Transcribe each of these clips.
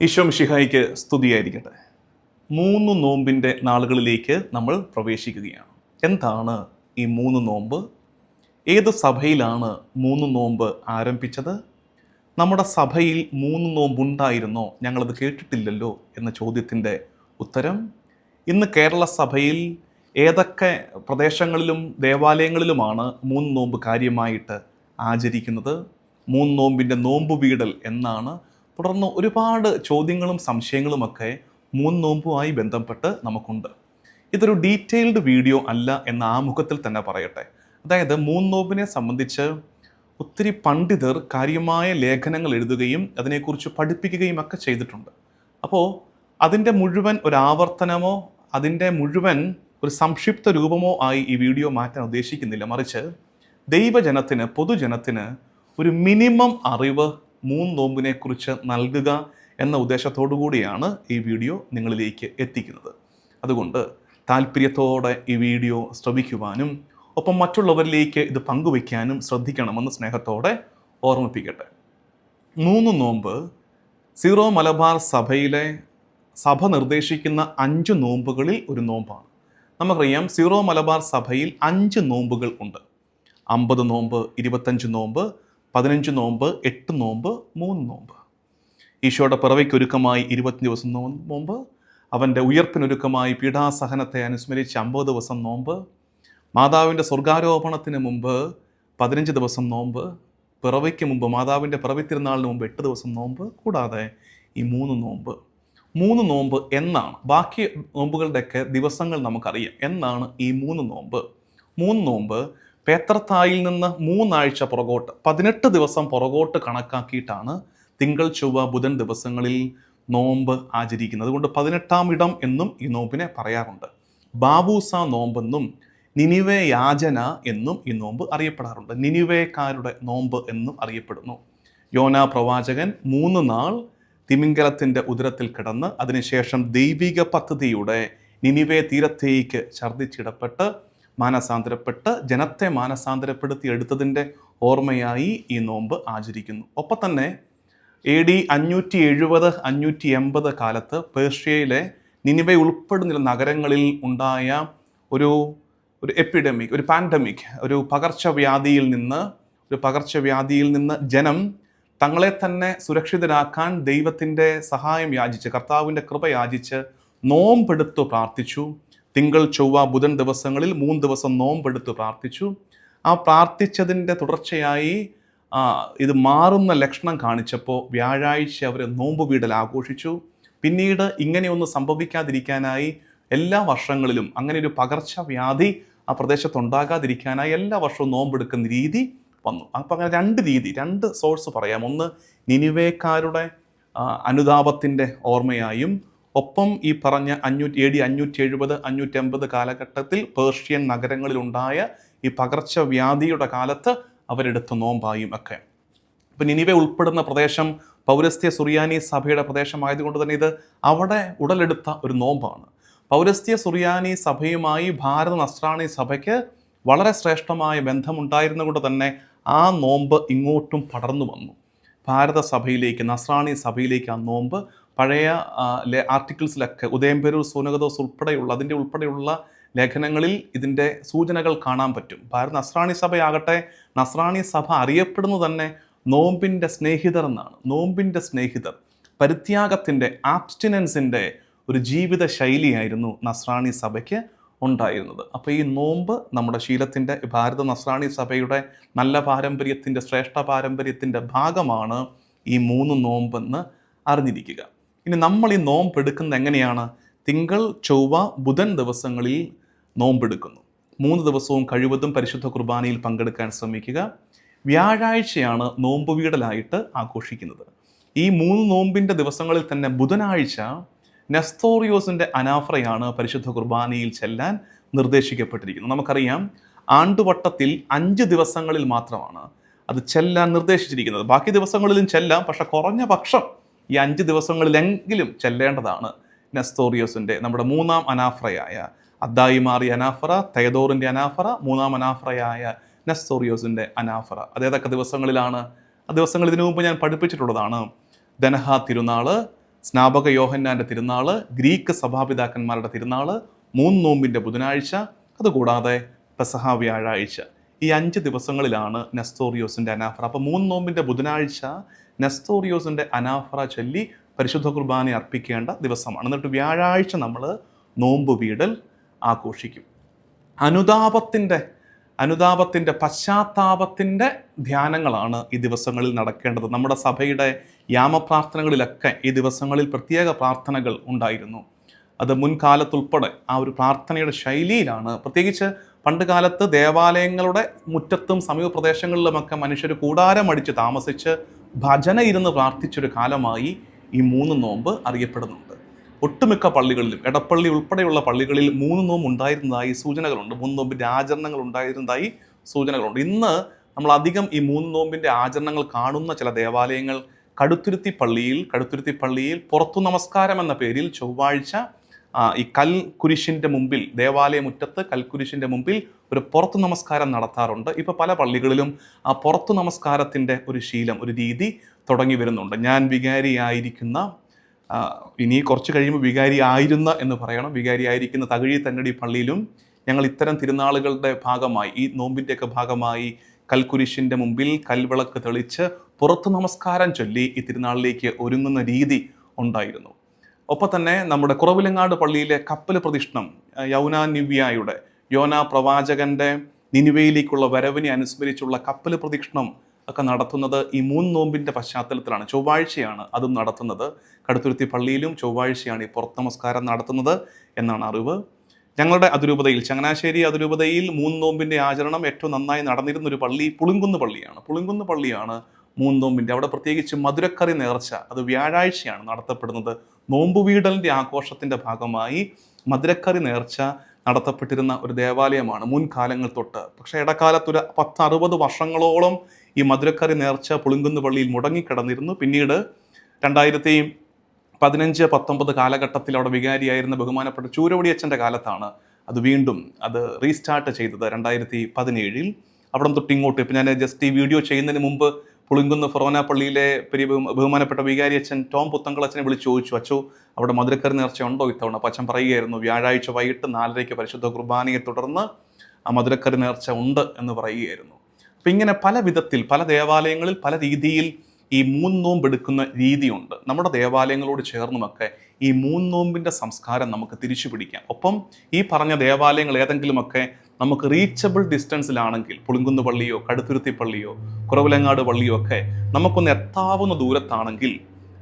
ഈശോ മിശിഹായ്ക്ക് സ്തുതിയായിരിക്കട്ടെ. 3 നോമ്പിൻ്റെ നാളുകളിലേക്ക് നമ്മൾ പ്രവേശിക്കുകയാണ്. എന്താണ് ഈ 3 നോമ്പ്? ഏത് സഭയിലാണ് 3 നോമ്പ് ആരംഭിച്ചത്? നമ്മുടെ സഭയിൽ 3 നോമ്പുണ്ടായിരുന്നോ? ഞങ്ങളത് കേട്ടിട്ടില്ലല്ലോ എന്ന ചോദ്യത്തിൻ്റെ ഉത്തരം, ഇന്ന് കേരള സഭയിൽ ഏതൊക്കെ പ്രദേശങ്ങളിലും ദേവാലയങ്ങളിലുമാണ് 3 നോമ്പ് കാര്യമായിട്ട് ആചരിക്കുന്നത്? 3 നോമ്പിൻ്റെ നോമ്പ് വീടൽ എന്നാണ്. തുടർന്ന് ഒരുപാട് ചോദ്യങ്ങളും സംശയങ്ങളുമൊക്കെ 3 നോമ്പുമായി ബന്ധപ്പെട്ട് നമുക്കുണ്ട്. ഇതൊരു ഡീറ്റെയിൽഡ് വീഡിയോ അല്ല എന്ന ആമുഖത്തിൽ തന്നെ പറയട്ടെ. അതായത് 3 നോമ്പിനെ സംബന്ധിച്ച് ഒത്തിരി പണ്ഡിതർ കാര്യമായ ലേഖനങ്ങൾ എഴുതുകയും അതിനെക്കുറിച്ച് പഠിപ്പിക്കുകയും ഒക്കെ ചെയ്തിട്ടുണ്ട്. അപ്പോൾ അതിൻ്റെ മുഴുവൻ ഒരു ആവർത്തനമോ അതിൻ്റെ മുഴുവൻ ഒരു സംക്ഷിപ്ത രൂപമോ ആയി ഈ വീഡിയോ മാറ്റാൻ ഉദ്ദേശിക്കുന്നില്ല. മറിച്ച് ദൈവജനത്തിന്, പൊതുജനത്തിന് ഒരു മിനിമം അറിവ് 3 നോമ്പിനെക്കുറിച്ച് നൽകുക എന്ന ഉദ്ദേശത്തോടു കൂടിയാണ് ഈ വീഡിയോ നിങ്ങളിലേക്ക് എത്തിക്കുന്നത്. അതുകൊണ്ട് താല്പര്യത്തോടെ ഈ വീഡിയോ ശ്രവിക്കുവാനും ഒപ്പം മറ്റുള്ളവരിലേക്ക് ഇത് പങ്കുവയ്ക്കാനും ശ്രദ്ധിക്കണമെന്ന് സ്നേഹത്തോടെ ഓർമ്മിപ്പിക്കട്ടെ. 3 നോമ്പ് സീറോ മലബാർ സഭയിലെ സഭ നിർദ്ദേശിക്കുന്ന 5 നോമ്പുകളിൽ ഒരു നോമ്പാണ്. നമുക്കറിയാം, സീറോ മലബാർ സഭയിൽ 5 നോമ്പുകൾ ഉണ്ട്. 50 നോമ്പ്, 25 നോമ്പ്, 15 നോമ്പ്, 8 നോമ്പ്, 3 നോമ്പ്. ഈശോയുടെ പിറവിക്കൊരുക്കമായി 20 ദിവസം നോമ്പ്, അവൻ്റെ ഉയർപ്പിനൊരുക്കമായി പീഡാസഹനത്തെ അനുസ്മരിച്ച് 50 ദിവസം നോമ്പ്, മാതാവിൻ്റെ സ്വർഗാരോപണത്തിന് മുമ്പ് 15 ദിവസം നോമ്പ്, പിറവിക്ക് മുമ്പ് മാതാവിൻ്റെ പിറവി തിരുനാളിന് മുമ്പ് 8 ദിവസം നോമ്പ്, കൂടാതെ ഈ 3 നോമ്പ്. 3 നോമ്പ് എന്നാണ്. ബാക്കി നോമ്പുകളുടെയൊക്കെ ദിവസങ്ങൾ നമുക്കറിയാം. എന്നാണ് ഈ 3 നോമ്പ്? 3 നോമ്പ് പേത്രത്തായിൽ നിന്ന് 3 ആഴ്ച പുറകോട്ട്, 18 ദിവസം പുറകോട്ട് കണക്കാക്കിയിട്ടാണ് തിങ്കൾ, ചൊവ്വ, ബുധൻ ദിവസങ്ങളിൽ നോമ്പ് ആചരിക്കുന്നത്. അതുകൊണ്ട് 18-ാം ഇടം എന്നും ഈ നോമ്പിനെ പറയാറുണ്ട്. ബാബൂസ നോമ്പെന്നും നിനിവേ യാചന എന്നും ഈ നോമ്പ് അറിയപ്പെടാറുണ്ട്. നിനിവേക്കാരുടെ നോമ്പ് എന്നും അറിയപ്പെടുന്നു. യോനാ പ്രവാചകൻ 3 നാൾ തിമിംഗലത്തിൻ്റെ ഉദരത്തിൽ കിടന്ന് അതിനുശേഷം ദൈവിക പദ്ധതിയുടെ നിനിവേ തീരത്തേക്ക് ഛർദ്ദിച്ചിടപ്പെട്ട് മാനസാന്തരപ്പെട്ട് ജനത്തെ മാനസാന്തരപ്പെടുത്തി എടുത്തതിൻ്റെ ഓർമ്മയായി ഈ നോമ്പ് ആചരിക്കുന്നു. ഒപ്പം തന്നെ AD 570-580 കാലത്ത് പേർഷ്യയിലെ നിനിവേ ഉൾപ്പെടുന്ന നഗരങ്ങളിൽ ഉണ്ടായ ഒരു എപ്പിഡമിക്, ഒരു പാൻഡമിക്, ഒരു പകർച്ചവ്യാധിയിൽ നിന്ന് ജനം തങ്ങളെ തന്നെ സുരക്ഷിതരാക്കാൻ ദൈവത്തിൻ്റെ സഹായം യാചിച്ച്, കർത്താവിൻ്റെ കൃപ യാചിച്ച് നോമ്പെടുത്തു പ്രാർത്ഥിച്ചു. തിങ്കൾ, ചൊവ്വ, ബുധൻ ദിവസങ്ങളിൽ 3 ദിവസം നോമ്പെടുത്ത് പ്രാർത്ഥിച്ചു. ആ പ്രാർത്ഥിച്ചതിൻ്റെ തുടർച്ചയായി ഇത് മാറുന്ന ലക്ഷണം കാണിച്ചപ്പോൾ വ്യാഴാഴ്ച അവർ നോമ്പ് വീടൽ ആഘോഷിച്ചു. പിന്നീട് ഇങ്ങനെയൊന്നും സംഭവിക്കാതിരിക്കാനായി എല്ലാ വർഷങ്ങളിലും അങ്ങനെ ഒരു പകർച്ചവ്യാധി ആ പ്രദേശത്തുണ്ടാകാതിരിക്കാനായി എല്ലാ വർഷവും നോമ്പെടുക്കുന്ന രീതി വന്നു. അപ്പം അങ്ങനെ 2 രീതി, 2 സോഴ്സ് പറയാം. ഒന്ന് നിനിവേക്കാരുടെ അനുതാപത്തിൻ്റെ ഓർമ്മയായും, ഒപ്പം ഈ പറഞ്ഞ AD 570-580 കാലഘട്ടത്തിൽ പേർഷ്യൻ നഗരങ്ങളിലുണ്ടായ ഈ പകർച്ചവ്യാധിയുടെ കാലത്ത് അവരെടുത്ത നോമ്പായും ഒക്കെ. ഇപ്പം നിനിവേ ഉൾപ്പെടുന്ന പ്രദേശം പൗരസ്ത്യ സുറിയാനി സഭയുടെ പ്രദേശമായതുകൊണ്ട് തന്നെ ഇത് അവിടെ ഉടലെടുത്ത ഒരു നോമ്പാണ്. പൗരസ്ത്യ സുറിയാനി സഭയുമായി ഭാരത നസ്രാണി സഭയ്ക്ക് വളരെ ശ്രേഷ്ഠമായ ബന്ധമുണ്ടായിരുന്നത് കൊണ്ട് തന്നെ ആ നോമ്പ് ഇങ്ങോട്ടും പടർന്നു വന്നു. ഭാരത സഭയിലേക്ക്, നസ്രാണി സഭയിലേക്ക് ആ നോമ്പ് പഴയ ആർട്ടിക്കിൾസിലൊക്കെ ഉദയംപേരൂർ സൂനകദോസ് ഉൾപ്പെടെയുള്ള ലേഖനങ്ങളിൽ ഇതിൻ്റെ സൂചനകൾ കാണാൻ പറ്റും. ഭാരത നസ്രാണി സഭയാകട്ടെ, നസ്രാണി സഭ അറിയപ്പെടുന്നത് തന്നെ നോമ്പിൻ്റെ സ്നേഹിതർ എന്നാണ്. നോമ്പിൻ്റെ സ്നേഹിതർ, പരിത്യാഗത്തിൻ്റെ, ആബ്സ്റ്റിനൻസിൻ്റെ ഒരു ജീവിത ശൈലിയായിരുന്നു നസ്രാണി സഭയ്ക്ക് ഉണ്ടായിരുന്നത്. അപ്പോൾ ഈ നോമ്പ് നമ്മുടെ ശീലത്തിൻ്റെ, ഭാരത നസ്രാണി സഭയുടെ നല്ല പാരമ്പര്യത്തിൻ്റെ, ശ്രേഷ്ഠ പാരമ്പര്യത്തിൻ്റെ ഭാഗമാണ് ഈ 3 നോമ്പെന്ന് അറിഞ്ഞിരിക്കുക. ഇനി നമ്മൾ ഈ നോമ്പെടുക്കുന്നത് എങ്ങനെയാണ്? തിങ്കൾ, ചൊവ്വ, ബുധൻ ദിവസങ്ങളിൽ നോമ്പെടുക്കുന്നു. 3 ദിവസവും കഴിവതും പരിശുദ്ധ കുർബാനയിൽ പങ്കെടുക്കാൻ ശ്രമിക്കുക. വ്യാഴാഴ്ചയാണ് നോമ്പ് വീടലായിട്ട് ആഘോഷിക്കുന്നത്. ഈ 3 നോമ്പിൻ്റെ ദിവസങ്ങളിൽ തന്നെ ബുധനാഴ്ച നെസ്തോറിയോസിൻ്റെ അനാഫ്രയാണ് പരിശുദ്ധ കുർബാനയിൽ ചെല്ലാൻ നിർദ്ദേശിക്കപ്പെട്ടിരിക്കുന്നത്. നമുക്കറിയാം, ആണ്ടുവട്ടത്തിൽ 5 ദിവസങ്ങളിൽ മാത്രമാണ് അത് ചെല്ലാൻ നിർദ്ദേശിച്ചിരിക്കുന്നത്. ബാക്കി ദിവസങ്ങളിലും ചെല്ലാം, പക്ഷെ കുറഞ്ഞ പക്ഷം ഈ 5 ദിവസങ്ങളിലെങ്കിലും ചെല്ലേണ്ടതാണ് നെസ്തോറിയോസിൻ്റെ, നമ്മുടെ 3-ാം അനാഫ്രയായ അദ്ദായിമാറി അനാഫറ, തയദോറിൻ്റെ അനാഫറ, 3-ാം അനാഫറയായ നെസ്തോറിയോസിൻ്റെ അനാഫറ. അതേതൊക്കെ ദിവസങ്ങളിലാണ്? ആ ദിവസങ്ങൾ ഇതിനു മുമ്പ് ഞാൻ പഠിപ്പിച്ചിട്ടുള്ളതാണ്. ദനഹ തിരുനാള്, സ്നാപക യോഹന്നാൻ്റെ തിരുനാൾ, ഗ്രീക്ക് സഭാപിതാക്കന്മാരുടെ തിരുനാൾ, 3 നോമ്പിൻ്റെ ബുധനാഴ്ച, അതുകൂടാതെ പെസഹ വ്യാഴാഴ്ച. ഈ 5 ദിവസങ്ങളിലാണ് നെസ്തോറിയോസിൻ്റെ അനാഫറ. അപ്പോൾ 3 നോമ്പിൻ്റെ ബുധനാഴ്ച നെസ്തോറിയോസിൻ്റെ അനാഫറ ചൊല്ലി പരിശുദ്ധ കുർബാന അർപ്പിക്കേണ്ട ദിവസമാണ്. എന്നിട്ട് വ്യാഴാഴ്ച നമ്മൾ നോമ്പ് വീടൽ ആഘോഷിക്കും. അനുതാപത്തിൻ്റെ പശ്ചാത്താപത്തിൻ്റെ ധ്യാനങ്ങളാണ് ഈ ദിവസങ്ങളിൽ നടക്കേണ്ടത്. നമ്മുടെ സഭയുടെ യാമപ്രാർത്ഥനകളിലൊക്കെ ഈ ദിവസങ്ങളിൽ പ്രത്യേക പ്രാർത്ഥനകൾ ഉണ്ടായിരുന്നു. അത് മുൻകാലത്തുൾപ്പെടെ ആ ഒരു പ്രാർത്ഥനയുടെ ശൈലിയിലാണ്. പ്രത്യേകിച്ച് പണ്ട് കാലത്ത് ദേവാലയങ്ങളുടെ മുറ്റത്തും സമീപ പ്രദേശങ്ങളിലുമൊക്കെ മനുഷ്യർ കൂടാരമടിച്ച് താമസിച്ച് ഭജന ഇരുന്ന് പ്രാർത്ഥിച്ചൊരു കാലമായി ഈ 3 നോമ്പ് അറിയപ്പെടുന്നുണ്ട്. ഒട്ടുമിക്ക പള്ളികളിലും, എടപ്പള്ളി ഉൾപ്പെടെയുള്ള പള്ളികളിൽ 3 നോമ്പ് ഉണ്ടായിരുന്നതായി സൂചനകളുണ്ട്. 3 നോമ്പിൻ്റെ ആചരണങ്ങൾ ഉണ്ടായിരുന്നതായി സൂചനകളുണ്ട്. ഇന്ന് നമ്മൾ അധികം ഈ 3 നോമ്പിൻ്റെ ആചരണങ്ങൾ കാണുന്ന ചില ദേവാലയങ്ങൾ കടുത്തുരുത്തി പള്ളിയിൽ പുറത്തു നമസ്കാരം എന്ന പേരിൽ ചൊവ്വാഴ്ച ഈ കൽക്കുരിശിൻ്റെ മുമ്പിൽ, ദേവാലയ മുറ്റത്ത് കൽക്കുരിശിൻ്റെ മുമ്പിൽ ഒരു പുറത്തു നമസ്കാരം നടത്താറുണ്ട്. ഇപ്പോൾ പല പള്ളികളിലും ആ പുറത്തു നമസ്കാരത്തിൻ്റെ ഒരു ശീലം, ഒരു രീതി തുടങ്ങി വരുന്നുണ്ട്. ഞാൻ വികാരിയായിരിക്കുന്ന, ഇനി കുറച്ച് കഴിയുമ്പോൾ വികാരി ആയിരുന്ന എന്ന് പറയണം, വികാരി ആയിരിക്കുന്ന തകഴി തന്നടി പള്ളിയിലും ഞങ്ങൾ ഇത്തരം തിരുനാളുകളുടെ ഭാഗമായി, ഈ നോമ്പിൻ്റെയൊക്കെ ഭാഗമായി കൽക്കുരിശിൻ്റെ മുമ്പിൽ കൽവിളക്ക് തെളിച്ച് പുറത്തു നമസ്കാരം ചൊല്ലി ഈ തിരുനാളിലേക്ക് ഒരുങ്ങുന്ന രീതി ഉണ്ടായിരുന്നു. ഒപ്പം തന്നെ നമ്മുടെ കുറവിലങ്ങാട് പള്ളിയിലെ കപ്പൽ പ്രതിഷ്ഠം, യോനാ പ്രവാചകന്റെ നിനിവയിലേക്കുള്ള വരവിനെ അനുസ്മരിച്ചുള്ള കപ്പൽ പ്രതിഷ്ഠം ഒക്കെ നടത്തുന്നത് ഈ 3 നോമ്പിൻ്റെ പശ്ചാത്തലത്തിലാണ്. ചൊവ്വാഴ്ചയാണ് അതും നടത്തുന്നത്. കടുത്തുരുത്തി പള്ളിയിലും ചൊവ്വാഴ്ചയാണ് ഈ പുറത്ത് നമസ്കാരം നടത്തുന്നത് എന്നാണ് അറിവ്. ഞങ്ങളുടെ അതിരൂപതയിൽ, ചങ്ങനാശ്ശേരി അതിരൂപതയിൽ 3 നോമ്പിൻ്റെ ആചരണം ഏറ്റവും നന്നായി നടന്നിരുന്നൊരു പള്ളി പുളിങ്കുന്ന് പള്ളിയാണ്. 3 നോമ്പിൻ്റെ അവിടെ പ്രത്യേകിച്ച് മധുരക്കറി നേർച്ച, അത് വ്യാഴാഴ്ചയാണ് നടത്തപ്പെടുന്നത്. നോമ്പ് വീടലിൻ്റെ ആഘോഷത്തിൻ്റെ ഭാഗമായി മധുരക്കറി നേർച്ച നടത്തപ്പെട്ടിരുന്ന ഒരു ദേവാലയമാണ് മുൻകാലങ്ങൾ തൊട്ട്. പക്ഷേ ഇടക്കാലത്ത് ഒരു 10-60 വർഷങ്ങളോളം ഈ മധുരക്കറി നേർച്ച പുളിങ്കുന്ന് പള്ളിയിൽ മുടങ്ങിക്കിടന്നിരുന്നു. പിന്നീട് 2015-19 കാലഘട്ടത്തിൽ അവിടെ വികാരിയായിരുന്ന ബഹുമാനപ്പെട്ട ചൂരവടിയച്ഛൻ്റെ കാലത്താണ് അത് വീണ്ടും റീസ്റ്റാർട്ട് ചെയ്തത്. 2017 അവിടെ തൊട്ട് ഇങ്ങോട്ട്. ഇപ്പം ഞാൻ ജസ്റ്റ് ഈ വീഡിയോ ചെയ്യുന്നതിന് മുമ്പ് പുളിങ്കുന്ന് ഫൊറോന പള്ളിയിലെ ബഹുമാനപ്പെട്ട വികാരി അച്ഛൻ ടോം പുത്തങ്കളച്ചനെ വിളിച്ച് ചോദിച്ചു, അച്ചോ അവിടെ മധുരക്കറി നേർച്ച ഉണ്ടോ ഇത്തവണ? അപ്പം അച്ഛൻ പറയുകയായിരുന്നു, വ്യാഴാഴ്ച വൈകിട്ട് 4:30 പരിശുദ്ധ കുർബാനയെ തുടർന്ന് ആ മധുരക്കറി നേർച്ച ഉണ്ട് എന്ന് പറയുകയായിരുന്നു. അപ്പം ഇങ്ങനെ പല വിധത്തിൽ, പല ദേവാലയങ്ങളിൽ പല രീതിയിൽ ഈ 3 നോമ്പ് എടുക്കുന്ന രീതിയുണ്ട്. നമ്മുടെ ദേവാലയങ്ങളോട് ചേർന്നുമൊക്കെ ഈ 3 നോമ്പിൻ്റെ സംസ്കാരം നമുക്ക് തിരിച്ചു പിടിക്കാം. ഒപ്പം ഈ പറഞ്ഞ ദേവാലയങ്ങൾ ഏതെങ്കിലുമൊക്കെ നമുക്ക് റീച്ചബിൾ ഡിസ്റ്റൻസിലാണെങ്കിൽ, പുളിങ്കുന്ന് പള്ളിയോ കടുത്തുരുത്തി പള്ളിയോ കുറവിലങ്ങാട് പള്ളിയോ ഒക്കെ നമുക്കൊന്ന് എത്താവുന്ന ദൂരത്താണെങ്കിൽ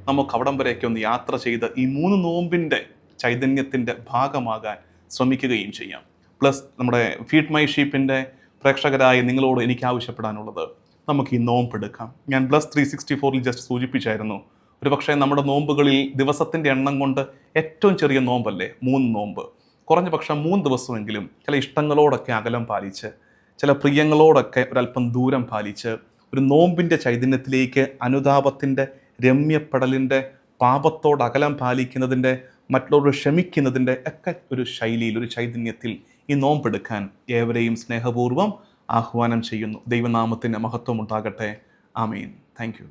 നമുക്ക് അവിടം വരെയൊക്കെ ഒന്ന് യാത്ര ചെയ്ത് ഈ 3 നോമ്പിൻ്റെ ചൈതന്യത്തിൻ്റെ ഭാഗമാകാൻ ശ്രമിക്കുകയും ചെയ്യാം. പ്ലസ് നമ്മുടെ ഫീഡ് മൈ ഷീപ്പിൻ്റെ പ്രേക്ഷകരായ നിങ്ങളോട് എനിക്ക് ആവശ്യപ്പെടാനുള്ളത്, നമുക്ക് ഈ നോമ്പെടുക്കാം. ഞാൻ ബ്ലസ് 364 ജസ്റ്റ് സൂചിപ്പിച്ചായിരുന്നു. ഒരു പക്ഷേ നമ്മുടെ നോമ്പുകളിൽ ദിവസത്തിൻ്റെ എണ്ണം കൊണ്ട് ഏറ്റവും ചെറിയ നോമ്പല്ലേ 3 നോമ്പ്. കുറഞ്ഞ പക്ഷം 3 ദിവസമെങ്കിലും ചില ഇഷ്ടങ്ങളോടൊക്കെ അകലം പാലിച്ച്, ചില പ്രിയങ്ങളോടൊക്കെ ഒരല്പം ദൂരം പാലിച്ച്, ഒരു നോമ്പിൻ്റെ ചൈതന്യത്തിലേക്ക്, അനുതാപത്തിൻ്റെ, രമ്യപ്പെടലിൻ്റെ, പാപത്തോട് അകലം പാലിക്കുന്നതിൻ്റെ, മറ്റുള്ളവർ ക്ഷമിക്കുന്നതിൻ്റെ ഒക്കെ ഒരു ശൈലിയിൽ, ഒരു ചൈതന്യത്തിൽ ഈ നോമ്പെടുക്കാൻ ഏവരെയും സ്നേഹപൂർവ്വം ആഹ്വാനം ചെയ്യുന്നു. ദൈവനാമത്തിന് മഹത്വം ഉണ്ടാകട്ടെ. ആമീൻ. Thank U.